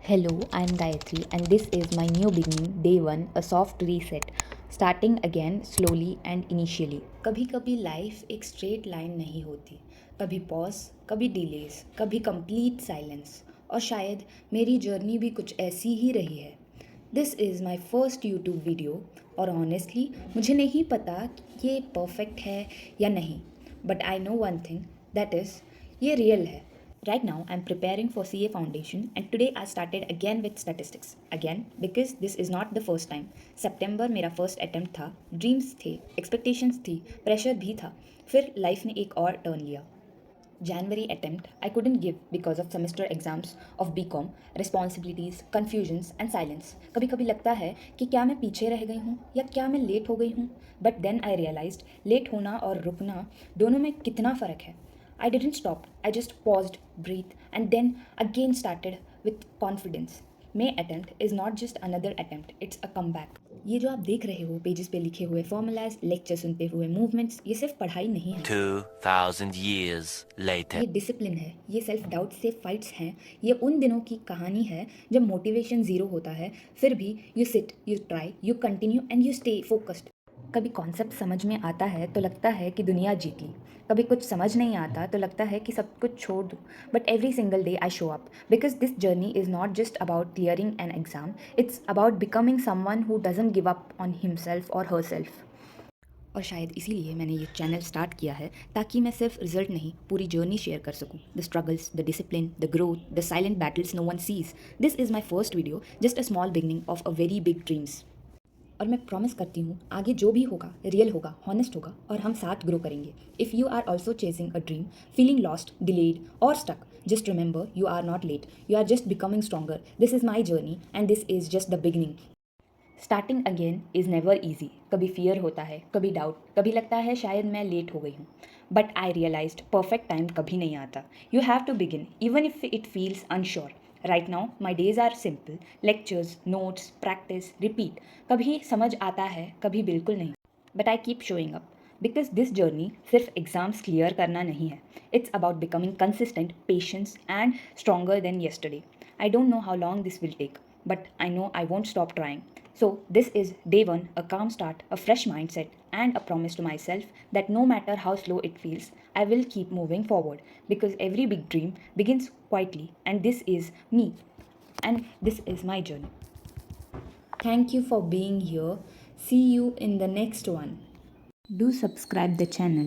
Hello, I'm Gayatri, and this is my new beginning, day one, a soft reset, starting again slowly and initially. कभी कभी life एक straight line नहीं होती, कभी pause, कभी delays, कभी कंप्लीट साइलेंस, और शायद मेरी जर्नी भी कुछ ऐसी ही रही है. This is my first YouTube video, और ऑनेस्टली मुझे नहीं पता कि ये परफेक्ट है या नहीं, but I know one thing, that is ये रियल है. Right now, I'm preparing for CA Foundation, and today I started again with statistics. Again, because this is not the first time. September मेरा first attempt था, dreams थे, expectations थी, pressure भी था. फिर life ने एक और turn लिया. January attempt I couldn't give because of semester exams of BCom, responsibilities, confusions and silence. कभी कभी लगता है कि क्या मैं पीछे रह गई हूँ या क्या मैं लेट हो गई हूँ. But then I realized late होना और रुकना दोनों में कितना फ़र्क है. I didn't stop. I just paused, breathed, and then again started with confidence. May attempt is not just another attempt, it's a comeback. ये जो आप देख रहे हो पेजेस पे लिखे हुए फॉर्मूलाज, लेक्चर सुनते हुए मूवमेंट्स, ये सिर्फ पढ़ाई नहीं है. 2000 years later. ये डिसिप्लिन है, ये सेल्फ डाउट से फाइट्स हैं, ये उन दिनों की कहानी है जब मोटिवेशन ज़ीरो होता है, फिर भी you sit, you try, you continue and you stay focused. कभी कॉन्सेप्ट समझ में आता है तो लगता है कि दुनिया जीत ली, कभी कुछ समझ नहीं आता तो लगता है कि सब कुछ छोड़ दूँ. But every single day I show up because this journey is not just about clearing an exam, it's about becoming someone who doesn't give up on himself और हर सेल्फ. और शायद इसीलिए मैंने ये चैनल स्टार्ट किया है, ताकि मैं सिर्फ रिजल्ट नहीं पूरी जर्नी शेयर कर सकूं. The struggles, the discipline, the growth, the silent battles no one sees. This is my first video, just a small beginning of a very big dreams. और मैं प्रॉमिस करती हूँ आगे जो भी होगा रियल होगा, हॉनेस्ट होगा, और हम साथ ग्रो करेंगे. If you are also chasing a dream, feeling lost, delayed और stuck, just remember you are not late, you are just becoming stronger. This is my journey and this is just the beginning. Starting again is never easy. कभी fear होता है, कभी doubt, कभी लगता है शायद मैं लेट हो गई हूँ. But I realized perfect time कभी नहीं आता. You have to begin even if it feels unsure. Right now my days are simple, lectures, notes, practice, repeat. कभी समझ आता है, कभी बिल्कुल नहीं. But I keep showing up because this journey सिर्फ एग्जाम्स क्लियर करना नहीं है. It's about becoming consistent, patience and stronger than yesterday. I don't know how long this will take, but I know I won't stop trying. So, this is day one, a calm start, a fresh mindset, and a promise to myself that no matter how slow it feels, I will keep moving forward because every big dream begins quietly, and this is me, and this is my journey. Thank you for being here. See you in the next one. Do subscribe the channel.